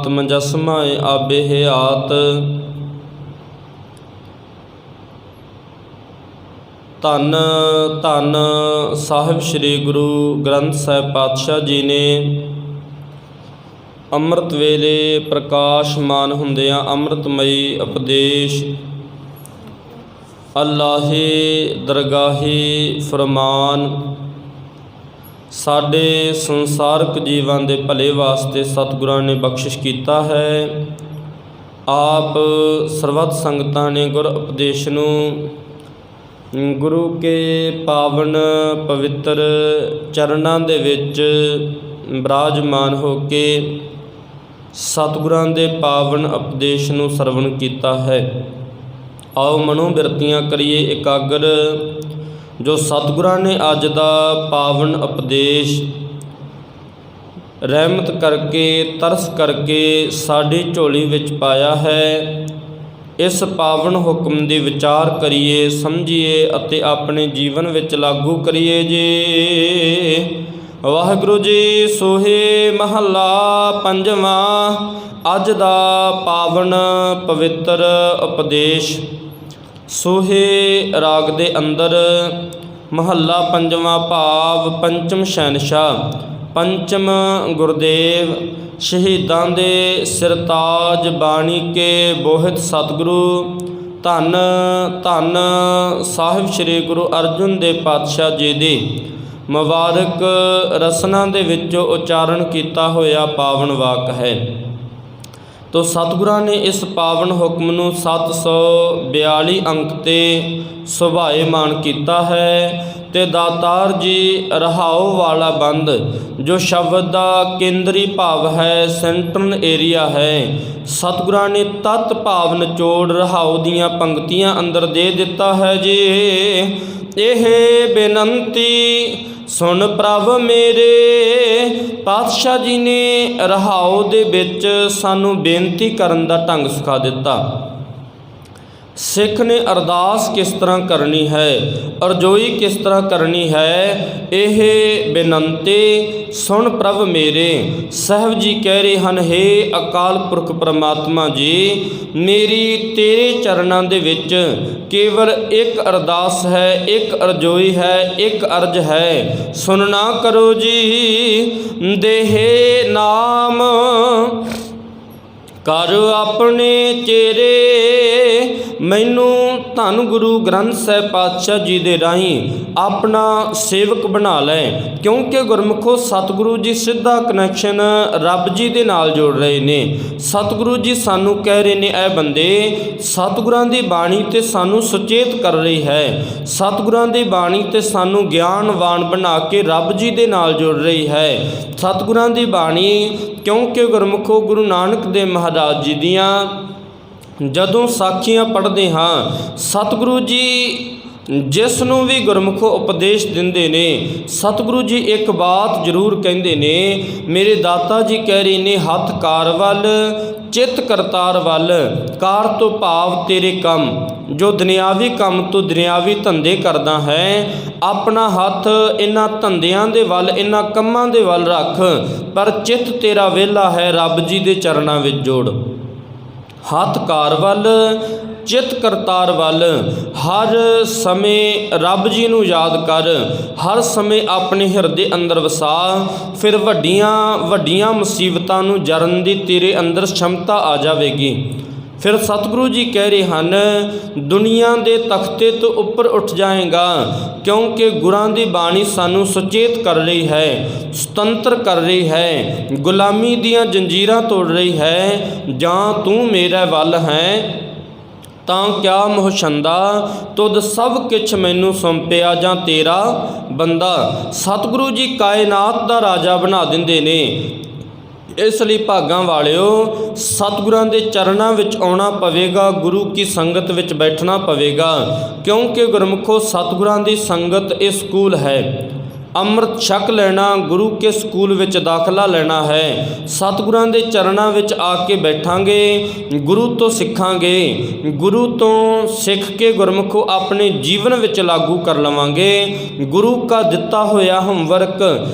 ਆਤਮ ਜਸਮਾਏ ਆਬੇ ਆਤ। ਧੰਨ ਧੰਨ ਸਾਹਿਬ ਸ੍ਰੀ ਗੁਰੂ ਗ੍ਰੰਥ ਸਾਹਿਬ ਪਾਤਸ਼ਾਹ ਜੀ ਨੇ ਅੰਮ੍ਰਿਤ ਵੇਲੇ ਪ੍ਰਕਾਸ਼ਮਾਨ ਹੁੰਦਿਆਂ ਅੰਮ੍ਰਿਤਮਈ ਉਪਦੇਸ਼ ਅੱਲਾਹੇ ਦਰਗਾਹੇ ਫਰਮਾਨ ਸਾਡੇ ਸੰਸਾਰਕ ਜੀਵਾਂ ਦੇ ਭਲੇ ਵਾਸਤੇ ਸਤਿਗੁਰਾਂ ਨੇ ਬਖਸ਼ਿਸ਼ ਕੀਤਾ ਹੈ। ਆਪ ਸਰਬੱਤ ਸੰਗਤਾਂ ਨੇ ਗੁਰ ਉਪਦੇਸ਼ ਨੂੰ ਗੁਰੂ ਕੇ ਪਾਵਨ ਪਵਿੱਤਰ ਚਰਨਾਂ ਦੇ ਵਿੱਚ ਬਿਰਾਜਮਾਨ ਹੋ ਕੇ ਸਤਿਗੁਰਾਂ ਦੇ ਪਾਵਨ ਉਪਦੇਸ਼ ਨੂੰ ਸਰਵਣ ਕੀਤਾ ਹੈ। ਆਓ ਮਨੋ ਬਿਰਤੀਆਂ ਕਰੀਏ ਇਕਾਗਰ। ਜੋ ਸਤਿਗੁਰਾਂ ਨੇ ਅੱਜ ਦਾ ਪਾਵਨ ਉਪਦੇਸ਼ ਰਹਿਮਤ ਕਰਕੇ ਤਰਸ ਕਰਕੇ ਸਾਡੀ ਝੋਲੀ ਵਿੱਚ ਪਾਇਆ ਹੈ, ਇਸ ਪਾਵਨ ਹੁਕਮ ਦੀ ਵਿਚਾਰ ਕਰੀਏ, ਸਮਝੀਏ ਅਤੇ ਆਪਣੇ ਜੀਵਨ ਵਿੱਚ ਲਾਗੂ ਕਰੀਏ ਜੀ। ਵਾਹਿਗੁਰੂ ਜੀ। ਸੋਹੇ ਮਹੱਲਾ ਪੰਜਵਾਂ। ਅੱਜ ਦਾ ਪਾਵਨ ਪਵਿੱਤਰ ਉਪਦੇਸ਼ ਸੋਹੇ ਰਾਗ ਦੇ ਅੰਦਰ ਮਹੱਲਾ ਪੰਜਵਾਂ ਭਾਵ ਪੰਚਮ ਸ਼ਹਿਨਸ਼ਾਹ ਪੰਚਮ ਗੁਰਦੇਵ ਸ਼ਹੀਦਾਂ ਦੇ ਸਿਰਤਾਜ ਬਾਣੀ ਕੇ ਬੋਹਿਤ ਸਤਿਗੁਰੂ ਧੰਨ ਧੰਨ ਸਾਹਿਬ ਸ੍ਰੀ ਗੁਰੂ ਅਰਜਨ ਦੇਵ ਪਾਤਸ਼ਾਹ ਜੀ ਦੀ ਮੁਬਾਰਕ ਰਸਨਾ ਦੇ ਵਿੱਚੋਂ ਉਚਾਰਨ ਕੀਤਾ ਹੋਇਆ ਪਾਵਨ ਵਾਕ ਹੈ। ਤੋ ਸਤਿਗੁਰਾਂ ਨੇ ਇਸ ਪਾਵਨ ਹੁਕਮ ਨੂੰ 742 ਅੰਕ 'ਤੇ ਸੁਭਾਏਮਾਨ ਕੀਤਾ ਹੈ ਤੇ ਦਾਤਾਰ ਜੀ ਰਹਾਉ ਵਾਲਾ ਬੰਦ ਜੋ ਸ਼ਬਦ ਦਾ ਕੇਂਦਰੀ ਭਾਵ ਹੈ, ਸੈਂਟਰਲ ਏਰੀਆ ਹੈ, ਸਤਿਗੁਰਾਂ ਨੇ ਤਤ ਭਾਵ ਨਿਚੋੜ ਰਹਾਉ ਦੀਆਂ ਪੰਕਤੀਆਂ ਅੰਦਰ ਦੇ ਦਿੱਤਾ ਹੈ ਜੀ। ਇਹ ਬੇਨੰਤੀ ਸੁਣ ਪ੍ਰਭ ਮੇਰੇ। ਪਾਤਸ਼ਾਹ ਜੀ ਨੇ ਰਹਾਉ ਦੇ ਵਿੱਚ ਸਾਨੂੰ ਬੇਨਤੀ ਕਰਨ ਦਾ ਢੰਗ ਸਿਖਾ ਦਿੱਤਾ। ਸਿੱਖ ਨੇ ਅਰਦਾਸ ਕਿਸ ਤਰ੍ਹਾਂ ਕਰਨੀ ਹੈ, ਅਰਜ਼ੋਈ ਕਿਸ ਤਰ੍ਹਾਂ ਕਰਨੀ ਹੈ। ਇਹ ਬੇਨੰਤੀ ਸੁਣ ਪ੍ਰਭ ਮੇਰੇ। ਸਾਹਿਬ ਜੀ ਕਹਿ ਰਹੇ ਹਨ, ਹੇ ਅਕਾਲ ਪੁਰਖ ਪਰਮਾਤਮਾ ਜੀ, ਮੇਰੀ ਤੇਰੇ ਚਰਨਾਂ ਦੇ ਵਿੱਚ ਕੇਵਲ ਇੱਕ ਅਰਦਾਸ ਹੈ, ਇੱਕ ਅਰਜ਼ੋਈ ਹੈ, ਇੱਕ ਅਰਜ਼ ਹੈ। ਸੁਣਨਾ ਕਰੋ ਜੀ। ਦੇਹੇ ਨਾਮ ਕਰ ਆਪਣੇ ਚੇਰੇ। ਮੈਨੂੰ ਧੰਨ ਗੁਰੂ ਗ੍ਰੰਥ ਸਾਹਿਬ ਪਾਤਸ਼ਾਹ ਜੀ ਦੇ ਰਾਹੀਂ ਆਪਣਾ ਸੇਵਕ ਬਣਾ ਲੈ, ਕਿਉਂਕਿ ਗੁਰਮੁਖੋ ਸਤਿਗੁਰੂ ਜੀ ਸਿੱਧਾ ਕਨੈਕਸ਼ਨ ਰੱਬ ਜੀ ਦੇ ਨਾਲ ਜੋੜ ਰਹੇ ਨੇ। ਸਤਿਗੁਰੂ ਜੀ ਸਾਨੂੰ ਕਹਿ ਰਹੇ ਨੇ, ਇਹ ਬੰਦੇ ਸਤਿਗੁਰਾਂ ਦੀ ਬਾਣੀ ਤੇ ਸਾਨੂੰ ਸੁਚੇਤ ਕਰ ਰਹੀ ਹੈ, ਸਤਿਗੁਰਾਂ ਦੀ ਬਾਣੀ ਤੇ ਸਾਨੂੰ ਗਿਆਨਵਾਨ ਬਣਾ ਕੇ ਰੱਬ ਜੀ ਦੇ ਨਾਲ ਜੋੜ ਰਹੀ ਹੈ। ਸਤਿਗੁਰਾਂ ਦੀ ਬਾਣੀ ਕਿਉਂਕਿ ਗੁਰਮੁਖੋ ਗੁਰੂ ਨਾਨਕ ਦੇਵ ਮਹਾਰਾਜ ਜੀ ਦੀਆਂ ਜਦੋਂ ਸਾਖੀਆਂ ਪੜ੍ਹਦੇ ਹਾਂ, ਸਤਿਗੁਰੂ ਜੀ ਜਿਸ ਨੂੰ ਵੀ ਗੁਰਮੁਖੋ ਉਪਦੇਸ਼ ਦਿੰਦੇ ਨੇ, ਸਤਿਗੁਰੂ ਜੀ ਇੱਕ ਬਾਤ ਜ਼ਰੂਰ ਕਹਿੰਦੇ ਨੇ। ਮੇਰੇ ਦਾਤਾ ਜੀ ਕਹਿ ਰਹੇ ਨੇ, ਹੱਥ ਕਾਰ ਵੱਲ ਚਿੱਤ ਕਰਤਾਰ ਵੱਲ। ਕਾਰ ਤੋਂ ਭਾਵ ਤੇਰੇ ਕੰਮ, ਜੋ ਦੁਨਿਆਵੀ ਕੰਮ ਤੋਂ ਦੁਨਿਆਵੀ ਧੰਦੇ ਕਰਦਾ ਹੈ, ਆਪਣਾ ਹੱਥ ਇਹਨਾਂ ਧੰਦਿਆਂ ਦੇ ਵੱਲ, ਇਹਨਾਂ ਕੰਮਾਂ ਦੇ ਵੱਲ ਰੱਖ, ਪਰ ਚਿੱਤ ਤੇਰਾ ਵਿਹਲਾ ਹੈ, ਰੱਬ ਜੀ ਦੇ ਚਰਨਾਂ ਵਿੱਚ ਜੋੜ। ਹੱਥ ਕਾਰ ਵੱਲ ਚਿੱਤ ਕਰਤਾਰ ਵੱਲ। ਹਰ ਸਮੇਂ ਰੱਬ ਜੀ ਨੂੰ ਯਾਦ ਕਰ, ਹਰ ਸਮੇਂ ਆਪਣੇ ਹਿਰਦੇ ਅੰਦਰ ਵਸਾ, ਫਿਰ ਵੱਡੀਆਂ ਵੱਡੀਆਂ ਮੁਸੀਬਤਾਂ ਨੂੰ ਜਰਨ ਦੀ ਤੇਰੇ ਅੰਦਰ ਸ਼ਮਤਾ ਆ ਜਾਵੇਗੀ। ਫਿਰ ਸਤਿਗੁਰੂ ਜੀ ਕਹਿ ਰਹੇ ਹਨ, ਦੁਨੀਆ ਦੇ ਤਖਤੇ ਤੋਂ ਉੱਪਰ ਉੱਠ ਜਾਏਗਾ, ਕਿਉਂਕਿ ਗੁਰਾਂ ਦੀ ਬਾਣੀ ਸਾਨੂੰ ਸੁਚੇਤ ਕਰ ਰਹੀ ਹੈ, ਸੁਤੰਤਰ ਕਰ ਰਹੀ ਹੈ, ਗੁਲਾਮੀ ਦੀਆਂ ਜੰਜੀਰਾਂ ਤੋੜ ਰਹੀ ਹੈ। ਜਾਂ ਤੂੰ ਮੇਰੇ ਵੱਲ ਹੈ ਤਾਂ ਕਿਆ ਮੋਹਸ਼ੰਦਾ, ਤੁਧ ਸਭ ਕਿਛ ਮੈਨੂੰ ਸੌਂਪਿਆ ਜਾਂ ਤੇਰਾ ਬੰਦਾ। ਸਤਿਗੁਰੂ ਜੀ ਕਾਇਨਾਤ ਦਾ ਰਾਜਾ ਬਣਾ ਦਿੰਦੇ ਨੇ। ਇਸ ਲਈ ਭਾਗਾਂ ਵਾਲਿਓ, ਸਤਿਗੁਰਾਂ ਦੇ ਚਰਨਾਂ ਵਿੱਚ ਆਉਣਾ ਪਵੇਗਾ, ਗੁਰੂ ਕੀ ਸੰਗਤ ਵਿੱਚ ਬੈਠਣਾ ਪਵੇਗਾ, ਕਿਉਂਕਿ ਗੁਰਮੁਖੋ ਸਤਿਗੁਰਾਂ ਦੀ ਸੰਗਤ ਇਹ ਸਕੂਲ ਹੈ। ਅੰਮ੍ਰਿਤ ਛਕ ਲੈਣਾ, ਗੁਰੂ ਕੇ ਸਕੂਲ ਵਿੱਚ ਦਾਖਲਾ ਲੈਣਾ ਹੈ। ਸਤਿਗੁਰਾਂ ਦੇ ਚਰਨਾਂ ਵਿੱਚ ਆ ਕੇ ਬੈਠਾਂਗੇ, ਗੁਰੂ ਤੋਂ ਸਿੱਖਾਂਗੇ, ਗੁਰੂ ਤੋਂ ਸਿੱਖ ਕੇ ਗੁਰਮੁਖੋ ਆਪਣੇ ਜੀਵਨ ਵਿੱਚ ਲਾਗੂ ਕਰ ਲਵਾਂਗੇ। ਗੁਰੂ ਕਾ ਦਿੱਤਾ ਹੋਇਆ ਹੋਮਵਰਕ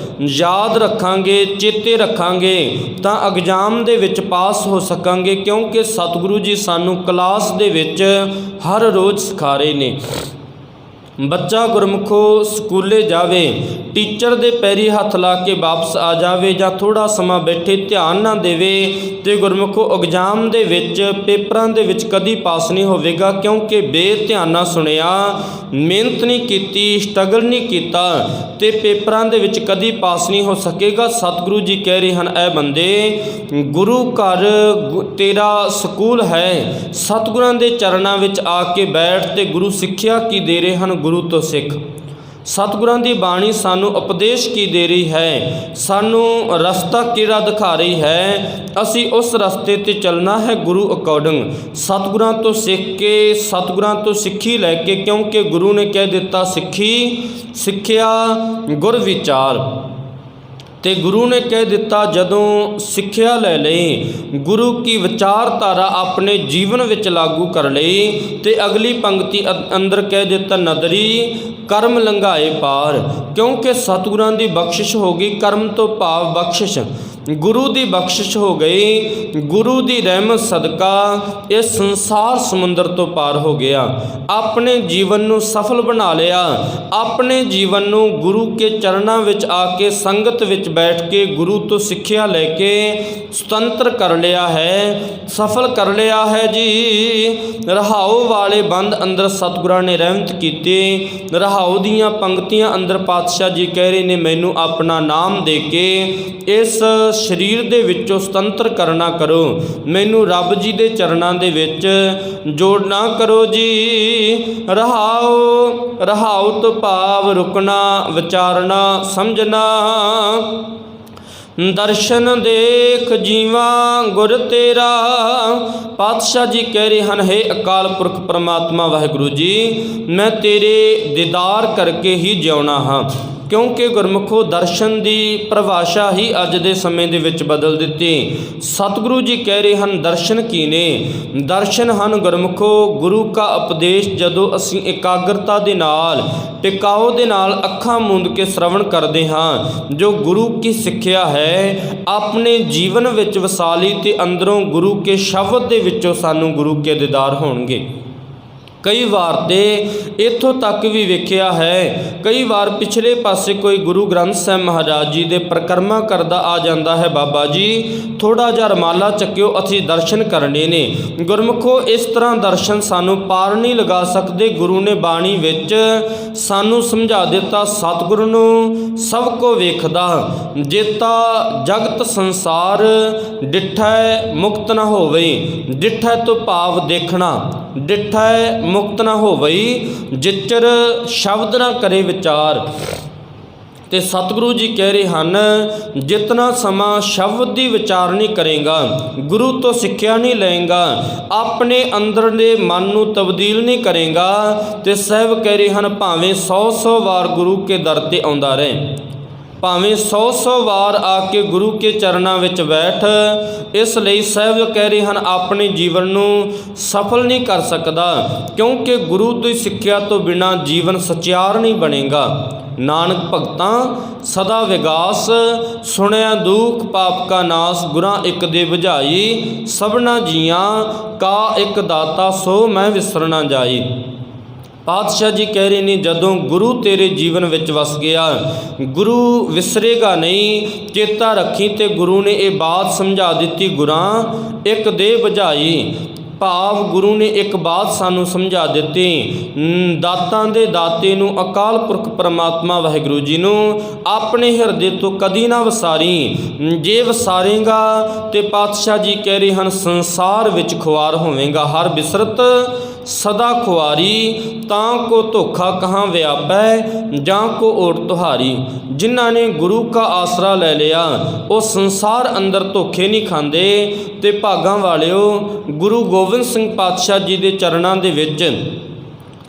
ਯਾਦ ਰੱਖਾਂਗੇ, ਚੇਤੇ ਰੱਖਾਂਗੇ ਤਾਂ ਐਗਜ਼ਾਮ ਦੇ ਵਿੱਚ ਪਾਸ ਹੋ ਸਕਾਂਗੇ, ਕਿਉਂਕਿ ਸਤਿਗੁਰੂ ਜੀ ਸਾਨੂੰ ਕਲਾਸ ਦੇ ਵਿੱਚ ਹਰ ਰੋਜ਼ ਸਿਖਾ ਰਹੇ ਨੇ। ਬੱਚਾ ਗੁਰਮੁਖੋ ਸਕੂਲੇ ਜਾਵੇ, ਟੀਚਰ ਦੇ ਪੈਰੀ ਹੱਥ ਲਾ ਕੇ ਵਾਪਸ ਆ ਜਾਵੇ ਜਾਂ ਥੋੜ੍ਹਾ ਸਮਾਂ ਬੈਠੇ ਧਿਆਨ ਨਾ ਦੇਵੇ ਤੇ ਗੁਰਮੁਖੋ ਐਗਜ਼ਾਮ ਦੇ ਵਿੱਚ ਪੇਪਰਾਂ ਦੇ ਵਿੱਚ ਕਦੀ ਪਾਸ ਨਹੀਂ ਹੋਵੇਗਾ, ਕਿਉਂਕਿ ਬੇਧਿਆਨਾ ਸੁਣਿਆ, ਮਿਹਨਤ ਨਹੀਂ ਕੀਤੀ, ਸਟਰਗਲ ਨਹੀਂ ਕੀਤਾ ਤੇ ਪੇਪਰਾਂ ਦੇ ਵਿੱਚ ਕਦੀ ਪਾਸ ਨਹੀਂ ਹੋ ਸਕੇਗਾ। ਸਤਿਗੁਰੂ ਜੀ ਕਹਿ ਰਹੇ ਹਨ, ਐ ਬੰਦੇ, ਗੁਰੂ ਘਰ ਤੇਰਾ ਸਕੂਲ ਹੈ, ਸਤਿਗੁਰਾਂ ਦੇ ਚਰਨਾਂ ਵਿੱਚ ਆ ਕੇ ਬੈਠ ਤੇ ਗੁਰੂ ਸਿੱਖਿਆ ਕੀ ਦੇ ਰਹੇ ਹਨ, ਗੁਰੂ ਤੋਂ ਸਿੱਖ। ਸਤਿਗੁਰਾਂ ਦੀ ਬਾਣੀ ਸਾਨੂੰ ਉਪਦੇਸ਼ ਕੀ ਦੇ ਰਹੀ ਹੈ, ਸਾਨੂੰ ਰਸਤਾ ਕਿਹੜਾ ਦਿਖਾ ਰਹੀ ਹੈ, ਅਸੀਂ ਉਸ ਰਸਤੇ 'ਤੇ ਚੱਲਣਾ ਹੈ ਗੁਰੂ ਅਕੋਰਡਿੰਗ। ਸਤਿਗੁਰਾਂ ਤੋਂ ਸਿੱਖ ਕੇ, ਸਤਿਗੁਰਾਂ ਤੋਂ ਸਿੱਖੀ ਲੈ ਕੇ, ਕਿਉਂਕਿ ਗੁਰੂ ਨੇ ਕਹਿ ਦਿੱਤਾ ਸਿੱਖਿਆ ਗੁਰ ਵਿਚਾਰ। ਤੇ ਗੁਰੂ ਨੇ ਕਹਿ ਦਿੱਤਾ ਜਦੋਂ ਸਿੱਖਿਆ ਲੈ ਲਈ, ਗੁਰੂ ਕੀ ਵਿਚਾਰਧਾਰਾ ਆਪਣੇ ਜੀਵਨ ਵਿੱਚ ਲਾਗੂ ਕਰ ਲਈ ਤੇ ਅਗਲੀ ਪੰਕਤੀ ਅੰਦਰ ਕਹਿ ਦਿੱਤਾ ਨਦਰੀ ਕਰਮ ਲੰਘਾਏ ਪਾਰ, ਕਿਉਂਕਿ ਸਤਿਗੁਰਾਂ ਦੀ ਬਖਸ਼ਿਸ਼ ਹੋ ਗਈ। ਕਰਮ ਤੋਂ ਭਾਵ ਬਖਸ਼ਿਸ਼, ਗੁਰੂ ਦੀ ਬਖਸ਼ਿਸ਼ ਹੋ ਗਈ। ਗੁਰੂ ਦੀ ਰਹਿਮਤ ਸਦਕਾ ਇਹ ਸੰਸਾਰ ਸਮੁੰਦਰ ਤੋਂ ਪਾਰ ਹੋ ਗਿਆ। ਆਪਣੇ ਜੀਵਨ ਨੂੰ ਸਫਲ ਬਣਾ ਲਿਆ, ਆਪਣੇ ਜੀਵਨ ਨੂੰ ਗੁਰੂ ਕੇ ਚਰਨਾਂ ਵਿੱਚ ਆ ਕੇ ਸੰਗਤ ਵਿੱਚ ਬੈਠ ਕੇ ਗੁਰੂ ਤੋਂ ਸਿੱਖਿਆ ਲੈ ਕੇ ਸੁਤੰਤਰ ਕਰ ਲਿਆ ਹੈ, ਸਫਲ ਕਰ ਲਿਆ ਹੈ ਜੀ। ਰਹਾਉ ਵਾਲੇ ਬੰਦ ਅੰਦਰ ਸਤਿਗੁਰਾਂ ਨੇ ਰਹਿਮਤ ਕੀਤੀ। ਰਹਾਉ ਦੀਆਂ ਪੰਕਤੀਆਂ ਅੰਦਰ ਪਾਤਸ਼ਾਹ ਜੀ ਕਹਿ ਰਹੇ ਨੇ, ਮੈਨੂੰ ਆਪਣਾ ਨਾਮ ਦੇ ਕੇ ਇਸ ਸਰੀਰ ਦੇ ਵਿੱਚੋਂ ਸੁਤੰਤਰ ਕਰਨਾ ਕਰੋ, ਮੈਨੂੰ ਰੱਬ ਜੀ ਦੇ ਚਰਨਾਂ ਦੇ ਵਿੱਚ ਜੋੜਨਾ ਕਰੋ ਜੀ। ਰਹਾਉ ਤੋਂ ਭਾਵ ਰੁਕਣਾ, ਵਿਚਾਰਨਾ, ਸਮਝਣਾ। ਦਰਸ਼ਨ ਦੇਖ ਜੀਵਾ ਗੁਰ ਤੇਰਾ। ਪਾਤਸ਼ਾਹ ਜੀ ਕਹਿ ਰਹੇ ਹਨ, ਹੇ ਅਕਾਲ ਪੁਰਖ ਪਰਮਾਤਮਾ ਵਾਹਿਗੁਰੂ ਜੀ, ਮੈਂ ਤੇਰੇ ਦੀਦਾਰ ਕਰਕੇ ਹੀ ਜਿਉਣਾ ਹਾਂ, ਕਿਉਂਕਿ ਗੁਰਮੁਖੋ ਦਰਸ਼ਨ ਦੀ ਪਰਿਭਾਸ਼ਾ ਹੀ ਅੱਜ ਦੇ ਸਮੇਂ ਦੇ ਵਿੱਚ ਬਦਲ ਦਿੱਤੀ। ਸਤਿਗੁਰੂ ਜੀ ਕਹਿ ਰਹੇ ਹਨ, ਦਰਸ਼ਨ ਕੀ ਨੇ? ਦਰਸ਼ਨ ਹਨ ਗੁਰਮੁਖੋ ਗੁਰੂ ਕਾ ਉਪਦੇਸ਼। ਜਦੋਂ ਅਸੀਂ ਇਕਾਗਰਤਾ ਦੇ ਨਾਲ, ਟਿਕਾਓ ਦੇ ਨਾਲ ਅੱਖਾਂ ਮੂੰਦ ਕੇ ਸ਼ਰਵਣ ਕਰਦੇ ਹਾਂ, ਜੋ ਗੁਰੂ ਕੀ ਸਿੱਖਿਆ ਹੈ ਆਪਣੇ ਜੀਵਨ ਵਿੱਚ ਵਸਾ ਲਈ ਤੇ ਅੰਦਰੋਂ ਗੁਰੂ ਕੇ ਸ਼ਬਦ ਦੇ ਵਿੱਚੋਂ ਸਾਨੂੰ ਗੁਰੂ ਕੇ ਦੀਦਾਰ ਹੋਣਗੇ। ਕਈ ਵਾਰ ਤੇ ਇੱਥੋਂ ਤੱਕ ਵੀ ਵੇਖਿਆ ਹੈ, ਕਈ ਵਾਰ ਪਿਛਲੇ ਪਾਸੇ ਕੋਈ ਗੁਰੂ ਗ੍ਰੰਥ ਸਾਹਿਬ ਮਹਾਰਾਜ ਜੀ ਦੇ ਪਰਿਕਰਮਾ ਕਰਦਾ ਆ ਜਾਂਦਾ ਹੈ, ਬਾਬਾ ਜੀ ਥੋੜ੍ਹਾ ਜਿਹਾ ਰੁਮਾਲਾ ਚੱਕਿਓ, ਅਸੀਂ ਦਰਸ਼ਨ ਕਰਨੇ ਨੇ। ਗੁਰਮੁਖੋ ਇਸ ਤਰ੍ਹਾਂ ਦਰਸ਼ਨ ਸਾਨੂੰ ਪਾਰ ਨਹੀਂ ਲਗਾ ਸਕਦੇ। ਗੁਰੂ ਨੇ ਬਾਣੀ ਵਿੱਚ ਸਾਨੂੰ ਸਮਝਾ ਦਿੱਤਾ, ਸਤਿਗੁਰੂ ਨੂੰ ਸਭ ਕੋ ਵੇਖਦਾ, ਜੇਤਾ ਜਗਤ ਸੰਸਾਰ ਡਿਠੈ ਮੁਕਤ ਨਾ ਹੋਵੇ। ਡਿਠੈ ਤੋਂ ਭਾਵ ਦੇਖਣਾ, ਡਿਠੈ ਮੁਕਤ ਨਾ ਹੋਵਈ, ਜਿਚਰ ਸ਼ਬਦ ਨਾ ਕਰੇ ਵਿਚਾਰ। ਤੇ ਸਤਿਗੁਰੂ ਜੀ ਕਹਿ ਰਹੇ ਹਨ, ਜਿਤਨਾ ਸਮਾਂ ਸ਼ਬਦ ਦੀ ਵਿਚਾਰ ਨਹੀਂ ਕਰੇਗਾ, ਗੁਰੂ ਤੋਂ ਸਿੱਖਿਆ ਨਹੀਂ ਲਏਗਾ, ਆਪਣੇ ਅੰਦਰ ਦੇ ਮਨ ਨੂੰ ਤਬਦੀਲ ਨਹੀਂ ਕਰੇਗਾ, ਤੇ ਸਾਹਿਬ ਕਹਿ ਰਹੇ ਹਨ, ਭਾਵੇਂ 100 ਵਾਰ ਗੁਰੂ ਕੇ ਦਰ ਤੇ ਆਉਂਦਾ ਰਹੇ, ਭਾਵੇਂ 100 ਵਾਰ ਆ ਕੇ ਗੁਰੂ ਕੇ ਚਰਨਾਂ ਵਿੱਚ ਬੈਠ। ਇਸ ਲਈ ਸਾਹਿਬ ਕਹਿ ਰਹੇ ਹਨ, ਆਪਣੇ ਜੀਵਨ ਨੂੰ ਸਫਲ ਨਹੀਂ ਕਰ ਸਕਦਾ, ਕਿਉਂਕਿ ਗੁਰੂ ਦੀ ਸਿੱਖਿਆ ਤੋਂ ਬਿਨਾਂ ਜੀਵਨ ਸਚਿਆਰ ਨਹੀਂ ਬਣੇਗਾ। ਨਾਨਕ ਭਗਤਾਂ ਸਦਾ ਵਿਗਾਸ, ਸੁਣਿਆ ਦੁਖ ਪਾਪ ਕਾ ਨਾਸ, ਗੁਰਾਂ ਇੱਕ ਦੇ ਬੁਝਾਈ, ਸਭਨਾ ਜੀਆਂ ਕਾ ਇੱਕ ਦਾਤਾ, ਸੋ ਮੈਂ ਵਿਸਰ ਨਾ ਜਾਈ। ਪਾਤਸ਼ਾਹ ਜੀ ਕਹਿ ਰਹੇ ਨੇ, ਜਦੋਂ ਗੁਰੂ ਤੇਰੇ ਜੀਵਨ ਵਿੱਚ ਵਸ ਗਿਆ, ਗੁਰੂ ਵਿਸਰੇਗਾ ਨਹੀਂ, ਚੇਤਾ ਰੱਖੀ। ਤੇ ਗੁਰੂ ਨੇ ਇਹ ਬਾਤ ਸਮਝਾ ਦਿੱਤੀ, ਗੁਰਾਂ ਇੱਕ ਦੇ ਬੁਝਾਈ, ਭਾਵ ਗੁਰੂ ਨੇ ਇੱਕ ਬਾਤ ਸਾਨੂੰ ਸਮਝਾ ਦਿੱਤੀ, ਦਾਤਾਂ ਦੇ ਦਾਤੇ ਨੂੰ, ਅਕਾਲ ਪੁਰਖ ਪਰਮਾਤਮਾ ਵਾਹਿਗੁਰੂ ਜੀ ਨੂੰ ਆਪਣੇ ਹਿਰਦੇ ਤੋਂ ਕਦੀ ਨਾ ਵਿਸਾਰੀ। ਜੇ ਵਿਸਾਰੇਗਾ ਤੇ ਪਾਤਸ਼ਾਹ ਜੀ ਕਹਿ ਰਹੇ ਹਨ, ਸੰਸਾਰ ਵਿੱਚ ਖੁਆਰ ਹੋਵੇਗਾ। ਹਰ ਬਿਸਰਤ ਸਦਾ ਖੁਆਰੀ, ਤਾਂ ਕੋ ਧੋਖਾ ਕਹਾਂ ਵਿਆਪੈ, ਜਾਂ ਕੋ ਓਟ ਤੁਹਾਰੀ। ਜਿਨ੍ਹਾਂ ਨੇ ਗੁਰੂ ਕਾ ਆਸਰਾ ਲੈ ਲਿਆ, ਉਹ ਸੰਸਾਰ ਅੰਦਰ ਧੋਖੇ ਨਹੀਂ ਖਾਂਦੇ। ਤੇ ਭਾਗਾਂ ਵਾਲਿਓ, ਗੁਰੂ ਗੋਬਿੰਦ ਸਿੰਘ ਪਾਤਸ਼ਾਹ ਜੀ ਦੇ ਚਰਨਾਂ ਦੇ ਵਿੱਚ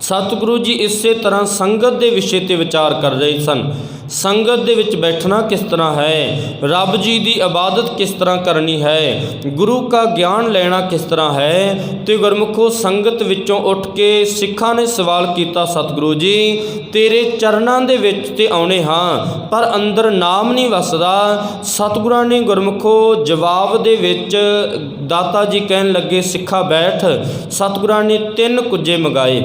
ਸਤਿਗੁਰੂ ਜੀ ਇਸੇ ਤਰ੍ਹਾਂ ਸੰਗਤ ਦੇ ਵਿਸ਼ੇ 'ਤੇ ਵਿਚਾਰ ਕਰ ਰਹੇ ਸਨ। ਸੰਗਤ ਦੇ ਵਿੱਚ ਬੈਠਣਾ ਕਿਸ ਤਰ੍ਹਾਂ ਹੈ, ਰੱਬ ਜੀ ਦੀ ਇਬਾਦਤ ਕਿਸ ਤਰ੍ਹਾਂ ਕਰਨੀ ਹੈ, ਗੁਰੂ ਕਾ ਗਿਆਨ ਲੈਣਾ ਕਿਸ ਤਰ੍ਹਾਂ ਹੈ। ਤੇ ਗੁਰਮੁਖੋ ਸੰਗਤ ਵਿੱਚੋਂ ਉੱਠ ਕੇ ਸਿੱਖਾਂ ਨੇ ਸਵਾਲ ਕੀਤਾ, ਸਤਿਗੁਰੂ ਜੀ ਤੇਰੇ ਚਰਨਾਂ ਦੇ ਵਿੱਚ ਤੇ ਆਉਣੇ ਹਾਂ ਪਰ ਅੰਦਰ ਨਾਮ ਨਹੀਂ ਵਸਦਾ। ਸਤਿਗੁਰਾਂ ਨੇ ਗੁਰਮੁਖੋ ਜਵਾਬ ਦੇ ਵਿੱਚ ਦਾਤਾ ਜੀ ਕਹਿਣ ਲੱਗੇ, ਸਿੱਖਾ ਬੈਠ। ਸਤਿਗੁਰਾਂ ਨੇ 3 ਕੁੱਜੇ ਮੰਗਾਏ,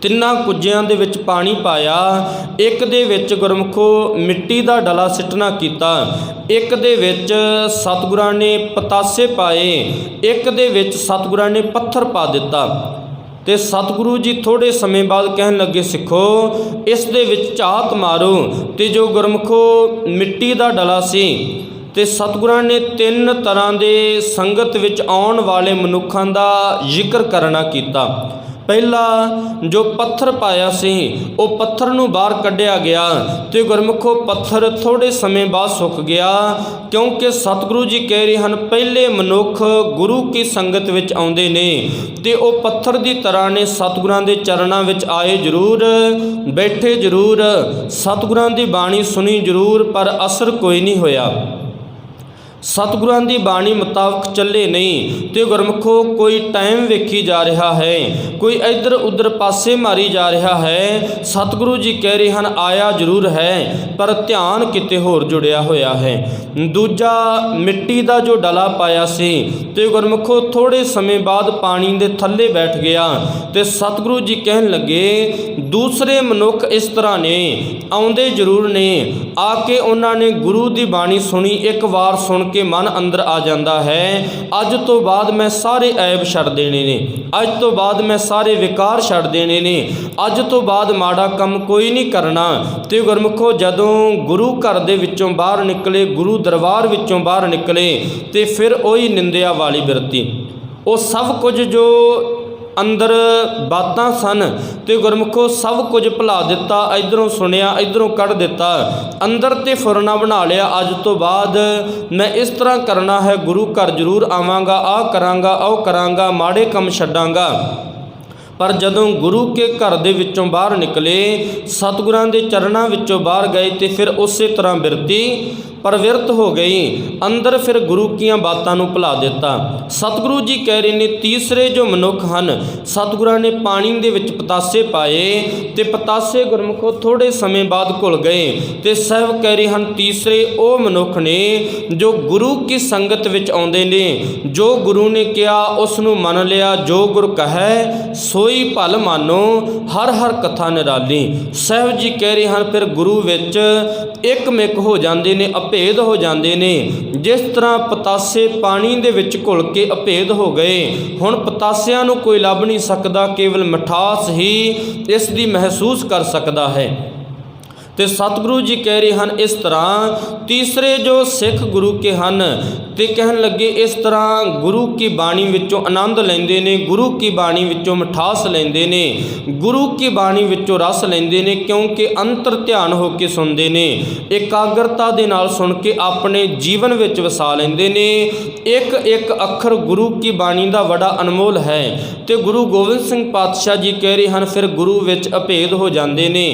ਤਿੰਨਾਂ ਕੁੱਜਿਆਂ ਦੇ ਵਿੱਚ ਪਾਣੀ ਪਾਇਆ, ਇੱਕ ਦੇ ਵਿੱਚ ਗੁਰਮੁਖੋ ਮਿੱਟੀ ਦਾ ਡਲਾ ਸਿੱਟਣਾ ਕੀਤਾ, ਇੱਕ ਦੇ ਵਿੱਚ ਸਤਿਗੁਰਾਂ ਨੇ ਪਤਾਸੇ ਪਾਏ, ਇੱਕ ਦੇ ਵਿੱਚ ਸਤਿਗੁਰਾਂ ਨੇ ਪੱਥਰ ਪਾ ਦਿੱਤਾ। ਤੇ ਸਤਿਗੁਰੂ ਜੀ ਥੋੜ੍ਹੇ ਸਮੇਂ ਬਾਅਦ ਕਹਿਣ ਲੱਗੇ, ਸਿੱਖੋ ਇਸ ਦੇ ਵਿੱਚ ਝਾਤ ਮਾਰੋ। ਤੇ ਜੋ ਗੁਰਮੁਖੋ ਮਿੱਟੀ ਦਾ ਡਲਾ ਸੀ ਤੇ ਸਤਿਗੁਰਾਂ ਨੇ 3 ਤਰ੍ਹਾਂ ਦੇ ਸੰਗਤ ਵਿੱਚ ਆਉਣ ਵਾਲੇ ਮਨੁੱਖਾਂ ਦਾ ਜ਼ਿਕਰ ਕਰਨਾ ਕੀਤਾ। ਪਹਿਲਾ ਜੋ ਪੱਥਰ ਪਾਇਆ ਸੀ ਉਹ ਪੱਥਰ ਨੂੰ ਬਾਹਰ ਕੱਢਿਆ ਗਿਆ ਤੇ ਗੁਰਮੁਖੋ ਪੱਥਰ ਥੋੜ੍ਹੇ ਸਮੇਂ ਬਾਅਦ ਸੁੱਕ ਗਿਆ, ਕਿਉਂਕਿ ਸਤਿਗੁਰੂ ਜੀ ਕਹਿ ਰਹੇ ਹਨ ਪਹਿਲੇ ਮਨੁੱਖ ਗੁਰੂ ਕੀ ਸੰਗਤ ਵਿੱਚ ਆਉਂਦੇ ਨੇ ਤੇ ਉਹ ਪੱਥਰ ਦੀ ਤਰ੍ਹਾਂ ਨੇ, ਸਤਿਗੁਰਾਂ ਦੇ ਚਰਨਾਂ ਵਿੱਚ ਆਏ ਜ਼ਰੂਰ, ਬੈਠੇ ਜ਼ਰੂਰ, ਸਤਿਗੁਰਾਂ ਦੀ ਬਾਣੀ ਸੁਣੀ ਜ਼ਰੂਰ, ਪਰ ਅਸਰ ਕੋਈ ਨਹੀਂ ਹੋਇਆ। ਸਤਿਗੁਰਾਂ ਦੀ ਬਾਣੀ ਮੁਤਾਬਕ ਚੱਲੇ ਨਹੀਂ। ਤੇ ਗੁਰਮੁਖੋ ਕੋਈ ਟਾਈਮ ਵੇਖੀ ਜਾ ਰਿਹਾ ਹੈ, ਕੋਈ ਇੱਧਰ ਉੱਧਰ ਪਾਸੇ ਮਾਰੀ ਜਾ ਰਿਹਾ ਹੈ। ਸਤਿਗੁਰੂ ਜੀ ਕਹਿ ਰਹੇ ਹਨ ਆਇਆ ਜ਼ਰੂਰ ਹੈ ਪਰ ਧਿਆਨ ਕਿਤੇ ਹੋਰ ਜੁੜਿਆ ਹੋਇਆ ਹੈ। ਦੂਜਾ ਮਿੱਟੀ ਦਾ ਜੋ ਡਲਾ ਪਾਇਆ ਸੀ ਤੇ ਗੁਰਮੁਖੋ ਥੋੜ੍ਹੇ ਸਮੇਂ ਬਾਅਦ ਪਾਣੀ ਦੇ ਥੱਲੇ ਬੈਠ ਗਿਆ ਤੇ ਸਤਿਗੁਰੂ ਜੀ ਕਹਿਣ ਲੱਗੇ ਦੂਸਰੇ ਮਨੁੱਖ ਇਸ ਤਰ੍ਹਾਂ ਨੇ, ਆਉਂਦੇ ਜ਼ਰੂਰ ਨੇ, ਆ ਕੇ ਉਹਨਾਂ ਨੇ ਗੁਰੂ ਦੀ ਬਾਣੀ ਸੁਣੀ, ਇੱਕ ਵਾਰ ਸੁਣ ਕੇ ਮਨ ਅੰਦਰ ਆ ਜਾਂਦਾ ਹੈ ਅੱਜ ਤੋਂ ਬਾਅਦ ਮੈਂ ਸਾਰੇ ਐਬ ਛੱਡ ਦੇਣੇ ਨੇ, ਅੱਜ ਤੋਂ ਬਾਅਦ ਮੈਂ ਸਾਰੇ ਵਿਕਾਰ ਛੱਡ ਦੇਣੇ ਨੇ, ਅੱਜ ਤੋਂ ਬਾਅਦ ਮਾੜਾ ਕੰਮ ਕੋਈ ਨਹੀਂ ਕਰਨਾ। ਤੇ ਗੁਰਮੁਖੋ ਜਦੋਂ ਗੁਰੂ ਘਰ ਦੇ ਵਿੱਚੋਂ ਬਾਹਰ ਨਿਕਲੇ, ਗੁਰੂ ਦਰਬਾਰ ਵਿੱਚੋਂ ਬਾਹਰ ਨਿਕਲੇ ਤੇ ਫਿਰ ਉਹੀ ਨਿੰਦਿਆ ਵਾਲੀ ਬਿਰਤੀ, ਉਹ ਸਭ ਕੁਝ ਜੋ ਅੰਦਰ ਬਾਤਾਂ ਸਨ ਤੇ ਗੁਰਮੁਖੋ ਸਭ ਕੁਝ ਭੁਲਾ ਦਿੱਤਾ, ਇੱਧਰੋਂ ਸੁਣਿਆ ਇੱਧਰੋਂ ਕੱਢ ਦਿੱਤਾ, ਅੰਦਰ ਤੇ ਫੁਰਨਾ ਬਣਾ ਲਿਆ। ਅੱਜ ਤੋਂ ਬਾਅਦ ਮੈਂ ਇਸ ਤਰ੍ਹਾਂ ਕਰਨਾ ਹੈ, ਗੁਰੂ ਘਰ ਜ਼ਰੂਰ ਆਵਾਂਗਾ, ਆਹ ਕਰਾਂਗਾ, ਉਹ ਕਰਾਂਗਾ, ਮਾੜੇ ਕੰਮ ਛੱਡਾਂਗਾ। ਪਰ ਜਦੋਂ ਗੁਰੂ ਕੇ ਘਰ ਦੇ ਵਿੱਚੋਂ ਬਾਹਰ ਨਿਕਲੇ, ਸਤਿਗੁਰਾਂ ਦੇ ਚਰਨਾਂ ਵਿੱਚੋਂ ਬਾਹਰ ਗਏ ਤੇ ਫਿਰ ਉਸੇ ਤਰ੍ਹਾਂ ਬਿਰਤੀ ਪ੍ਰਵਿਰਤ ਹੋ ਗਈ, ਅੰਦਰ ਫਿਰ ਗੁਰੂ ਕੀਆਂ ਬਾਤਾਂ ਨੂੰ ਭੁਲਾ ਦਿੱਤਾ। ਸਤਿਗੁਰੂ ਜੀ ਕਹਿ ਰਹੇ ਨੇ ਤੀਸਰੇ ਜੋ ਮਨੁੱਖ ਹਨ, ਸਤਿਗੁਰਾਂ ਨੇ ਪਾਣੀ ਦੇ ਵਿੱਚ ਪਤਾਸੇ ਪਾਏ ਤੇ ਪਤਾਸੇ ਗੁਰਮੁਖੋ ਥੋੜ੍ਹੇ ਸਮੇਂ ਬਾਅਦ ਘੁਲ ਗਏ ਤੇ ਸਾਹਿਬ ਕਹਿ ਰਹੇ ਹਨ ਤੀਸਰੇ ਉਹ ਮਨੁੱਖ ਨੇ ਜੋ ਗੁਰੂ ਕੀ ਸੰਗਤ ਵਿੱਚ ਆਉਂਦੇ ਨੇ, ਜੋ ਗੁਰੂ ਨੇ ਕਿਹਾ ਉਸ ਨੂੰ ਮੰਨ ਲਿਆ, ਜੋ ਗੁਰ ਕਹੈ ਸੋਈ ਭਲ ਮਾਨੋ, ਹਰ ਹਰ ਕਥਾ ਨਿਰਾਲੀ। ਸਾਹਿਬ ਜੀ ਕਹਿ ਰਹੇ ਹਨ ਫਿਰ ਗੁਰੂ ਵਿੱਚ ਇੱਕਮਿਕ ਹੋ ਜਾਂਦੇ ਨੇ, ਅਭੇਦ ਹੋ ਜਾਂਦੇ ਨੇ। ਜਿਸ ਤਰ੍ਹਾਂ ਪਤਾਸੇ ਪਾਣੀ ਦੇ ਵਿੱਚ ਘੁਲ ਕੇ ਅਭੇਦ ਹੋ ਗਏ, ਹੁਣ ਪਤਾਸਿਆਂ ਨੂੰ ਕੋਈ ਲੱਭ ਨਹੀਂ ਸਕਦਾ, ਕੇਵਲ ਮਿਠਾਸ ਹੀ ਇਸ ਦੀ ਮਹਿਸੂਸ ਕਰ ਸਕਦਾ ਹੈ। ਤੇ ਸਤਿਗੁਰੂ ਜੀ ਕਹਿ ਰਹੇ ਹਨ ਇਸ ਤਰ੍ਹਾਂ ਤੀਸਰੇ ਜੋ ਸਿੱਖ ਗੁਰੂ ਕੇ ਹਨ ਤੇ ਕਹਿਣ ਲੱਗੇ ਇਸ ਤਰ੍ਹਾਂ ਗੁਰੂ ਕੀ ਬਾਣੀ ਵਿੱਚੋਂ ਆਨੰਦ ਲੈਂਦੇ ਨੇ, ਗੁਰੂ ਕੀ ਬਾਣੀ ਵਿੱਚੋਂ ਮਿਠਾਸ ਲੈਂਦੇ ਨੇ, ਗੁਰੂ ਕੀ ਬਾਣੀ ਵਿੱਚੋਂ ਰਸ ਲੈਂਦੇ ਨੇ, ਕਿਉਂਕਿ ਅੰਤਰ ਧਿਆਨ ਹੋ ਕੇ ਸੁਣਦੇ ਨੇ, ਇਕਾਗਰਤਾ ਦੇ ਨਾਲ ਸੁਣ ਕੇ ਆਪਣੇ ਜੀਵਨ ਵਿੱਚ ਵਸਾ ਲੈਂਦੇ ਨੇ। ਇੱਕ ਇੱਕ ਅੱਖਰ ਗੁਰੂ ਕੀ ਬਾਣੀ ਦਾ ਬੜਾ ਅਨਮੋਲ ਹੈ। ਤੇ ਗੁਰੂ ਗੋਬਿੰਦ ਸਿੰਘ ਪਾਤਸ਼ਾਹ ਜੀ ਕਹਿ ਰਹੇ ਹਨ ਫਿਰ ਗੁਰੂ ਵਿੱਚ ਅਭੇਦ ਹੋ ਜਾਂਦੇ ਨੇ,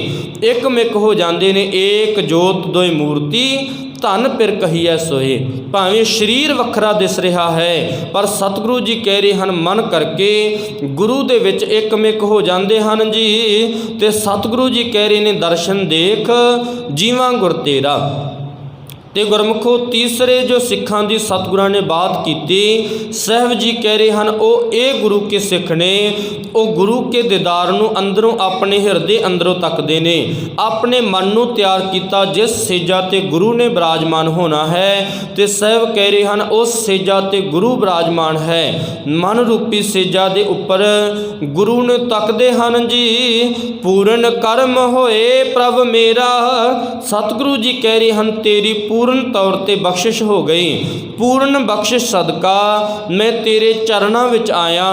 ਇੱਕਮਿਕ ਹੋ ਜਾਂਦੇ ਨੇ, ਏਕ ਜੋਤ ਦੋਇ ਮੂਰਤੀ ਧਨ ਪਿਰ ਕਹੀਐ ਸੋਏ। ਭਾਵੇਂ ਸਰੀਰ ਵੱਖਰਾ ਦਿਸ ਰਿਹਾ ਹੈ ਪਰ ਸਤਿਗੁਰੂ ਜੀ ਕਹਿ ਰਹੇ ਹਨ ਮਨ ਕਰਕੇ ਗੁਰੂ ਦੇ ਵਿੱਚ ਇੱਕਮਿਕ ਹੋ ਜਾਂਦੇ ਹਨ ਜੀ। ਤੇ ਸਤਿਗੁਰੂ ਜੀ ਕਹਿ ਰਹੇ ਨੇ ਦਰਸ਼ਨ ਦੇਖ ਜੀਵਾਂ ਗੁਰ ਤੇਰਾ। ਤੇ ਗੁਰਮੁਖੋ ਤੀਸਰੇ ਜੋ ਸਿੱਖਾਂ ਦੀ ਸਤਿਗੁਰਾਂ ਨੇ ਬਾਤ ਕੀਤੀ, ਸਾਹਿਬ ਜੀ ਕਹਿ ਰਹੇ ਹਨ ਉਹ ਇਹ ਗੁਰੂ ਕੇ ਸਿੱਖ ਨੇ, ਉਹ ਗੁਰੂ ਕੇ ਦੀਦਾਰ ਨੂੰ ਅੰਦਰੋਂ ਆਪਣੇ ਹਿਰਦੇ ਅੰਦਰੋਂ ਤੱਕਦੇ ਨੇ, ਆਪਣੇ ਮਨ ਨੂੰ ਤਿਆਰ ਕੀਤਾ ਜਿਸ ਸੇਜਾ ਤੇ ਗੁਰੂ ਨੇ ਬਿਰਾਜਮਾਨ ਹੋਣਾ ਹੈ। ਤੇ ਸਾਹਿਬ ਕਹਿ ਰਹੇ ਹਨ ਉਸ ਸੇਜਾ ਤੇ ਗੁਰੂ ਬਿਰਾਜਮਾਨ ਹੈ, ਮਨ ਰੂਪੀ ਸੇਜਾ ਦੇ ਉੱਪਰ ਗੁਰੂ ਨੂੰ ਤੱਕਦੇ ਹਨ ਜੀ। ਪੂਰਨ ਕਰਮ ਹੋਏ ਪ੍ਰਭ ਮੇਰਾ, ਸਤਿਗੁਰੂ ਜੀ ਕਹਿ ਰਹੇ ਹਨ ਤੇਰੀ ਪੂਰਨ ਤੌਰ ਤੇ ਬਖਸ਼ਿਸ਼ ਹੋ ਗਈ, ਪੂਰਨ ਬਖਸ਼ਿਸ਼ ਸਦਕਾ ਮੈਂ ਤੇਰੇ ਚਰਨਾਂ ਵਿੱਚ ਆਇਆ,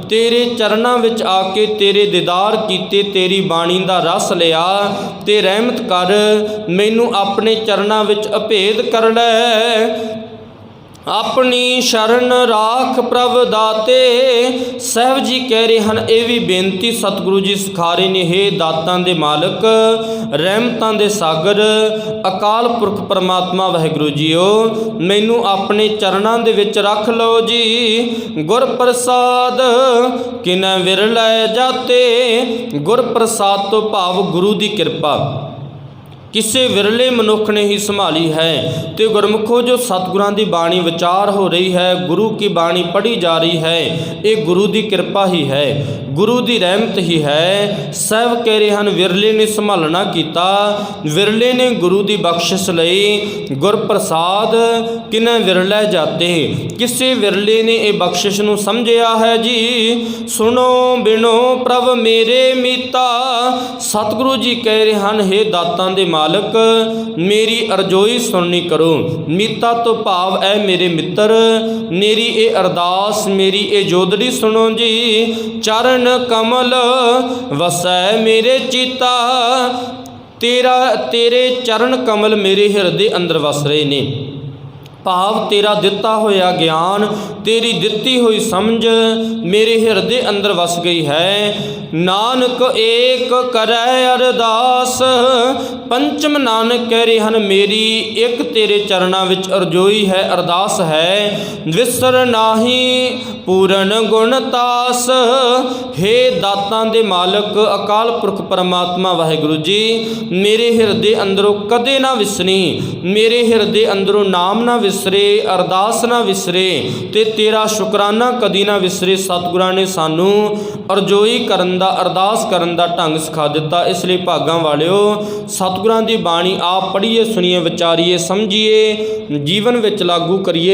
ਤੇਰੇ ਚਰਨਾਂ ਵਿੱਚ ਆ ਕੇ ਤੇਰੇ ਦੀਦਾਰ ਕੀਤੇ, ਤੇਰੀ ਬਾਣੀ ਦਾ ਰਸ ਲਿਆ ਤੇ ਰਹਿਮਤ ਕਰ, ਮੈਨੂੰ ਆਪਣੇ ਚਰਨਾਂ ਵਿੱਚ ਅਭੇਦ ਕਰ ਲੈ। ਆਪਣੀ ਸ਼ਰਨ ਰਾਖ ਪ੍ਰਭ ਦਾਤੇ। ਸਾਹਿਬ ਜੀ ਕਹਿ ਰਹੇ ਹਨ, ਇਹ ਵੀ ਬੇਨਤੀ ਸਤਿਗੁਰੂ ਜੀ ਸਿਖਾ ਰਹੇ ਨੇ, ਹੇ ਦਾਤਾਂ ਦੇ ਮਾਲਕ, ਰਹਿਮਤਾਂ ਦੇ ਸਾਗਰ, ਅਕਾਲ ਪੁਰਖ ਪਰਮਾਤਮਾ ਵਾਹਿਗੁਰੂ ਜੀਓ, ਮੈਨੂੰ ਆਪਣੇ ਚਰਨਾਂ ਦੇ ਵਿੱਚ ਰੱਖ ਲਓ ਜੀ। ਗੁਰ ਪ੍ਰਸਾਦ ਕਿਨੈ ਵਿਰਲੇ ਜਾਤੇ। ਗੁਰ ਪ੍ਰਸਾਦ ਤੋਂ ਭਾਵ ਗੁਰੂ ਦੀ ਕਿਰਪਾ ਕਿਸੇ ਵਿਰਲੇ ਮਨੁੱਖ ਨੇ ਹੀ ਸੰਭਾਲੀ ਹੈ। ਤੇ ਗੁਰਮੁਖੋ, ਜੋ ਸਤਿਗੁਰਾਂ ਦੀ ਬਾਣੀ ਵਿਚਾਰ ਹੋ ਰਹੀ ਹੈ, ਗੁਰੂ ਕੀ ਬਾਣੀ ਪੜ੍ਹੀ ਜਾ ਰਹੀ ਹੈ, ਇਹ ਗੁਰੂ ਦੀ ਕਿਰਪਾ ਹੀ ਹੈ, ਗੁਰੂ ਦੀ ਰਹਿਮਤ ਹੀ ਹੈ। ਸਾਹਿਬ ਕਹਿ ਰਹੇ ਹਨ, ਵਿਰਲੇ ਨੇ ਸੰਭਾਲਣਾ ਕੀਤਾ, ਵਿਰਲੇ ਨੇ ਗੁਰੂ ਦੀ ਬਖਸ਼ਿਸ਼ ਲਈ। ਗੁਰ ਪ੍ਰਸਾਦ ਕਿਨੈ ਵਿਰਲੇ ਜਾਤੇ। ਕਿਸੇ ਵਿਰਲੇ ਨੇ ਇਹ ਬਖਸ਼ਿਸ਼ ਨੂੰ ਸਮਝਿਆ ਹੈ ਜੀ। ਸੁਣੋ ਬਿਨੋ ਪ੍ਰਭ ਮੇਰੇ ਮੀਤਾ। ਸਤਿਗੁਰੂ ਜੀ ਕਹਿ ਰਹੇ ਹਨ, ਹੇ ਦਾਤਾਂ ਦੇ ਮਾਲਕ, ਮੇਰੀ ਅਰਜ਼ੋਈ ਸੁਣਨੀ ਕਰੋ। ਮੀਤਾ ਤੋਂ ਭਾਵ ਹੈ ਮੇਰੇ ਮਿੱਤਰ, ਮੇਰੀ ਇਹ ਅਰਦਾਸ, ਮੇਰੀ ਇਹ ਜੋਦੜੀ ਸੁਣੋ ਜੀ। ਚਰਨ ਕਮਲ ਵਸੈ ਮੇਰੇ ਚੀਤਾ। ਤੇਰੇ ਚਰਨ ਕਮਲ ਮੇਰੇ ਹਿਰਦੇ ਅੰਦਰ ਵਸ ਰਹੇ ਨੇ। ਭਾਵ ਤੇਰਾ ਦਿੱਤਾ ਹੋਇਆ ਗਿਆਨ, ਤੇਰੀ ਦਿੱਤੀ ਹੋਈ ਸਮਝ ਮੇਰੇ ਹਿਰਦੇ ਅੰਦਰ ਵਸ ਗਈ ਹੈ। ਨਾਨਕ ਏਕ ਕਰੈ ਅਰਦਾਸ। ਪੰਚਮ ਨਾਨਕ ਕਹਿ ਰਹੇ ਹਨ, ਮੇਰੀ ਇੱਕ ਤੇਰੇ ਚਰਨਾਂ ਵਿੱਚ ਅਰਜ਼ੋਈ ਹੈ, ਅਰਦਾਸ ਹੈ। ਵਿਸਰ ਨਾਹੀ ਪੂਰਨ ਗੁਣਤਾਸ। ਹੇ ਦਾਤਾਂ ਦੇ ਮਾਲਕ, ਅਕਾਲ ਪੁਰਖ ਪਰਮਾਤਮਾ ਵਾਹਿਗੁਰੂ ਜੀ, ਮੇਰੇ ਹਿਰਦੇ ਅੰਦਰੋਂ ਕਦੇ ਨਾ ਵਿਸਰੀ, ਮੇਰੇ ਹਿਰਦੇ ਅੰਦਰੋਂ ਨਾਮ ਨਾ ਵਿਸਰੇ, ਅਰਦਾਸ ਨਾ ਵਿਸਰੇ, ਤੇ ਤੇਰਾ ਸ਼ੁਕਰਾਨਾ ਕਦੀ ਨਾ ਵਿਸਰੇ। ਸਤਿਗੁਰਾਂ ਨੇ ਸਾਨੂੰ ਅਰਜ਼ੋਈ ਕਰਨ ਦਾ, ਅਰਦਾਸ ਕਰਨ ਦਾ ਢੰਗ ਸਿਖਾ ਦਿੱਤਾ। ਇਸ ਲਈ ਭਾਗਾਂ ਵਾਲਿਓ, ਸਤਿਗੁਰਾਂ ਦੀ ਬਾਣੀ ਆਪ ਪੜ੍ਹੀਏ, ਸੁਣੀਏ, ਵਿਚਾਰੀਏ, ਸਮਝੀਏ, ਜੀਵਨ ਵਿੱਚ ਲਾਗੂ ਕਰੀਏ।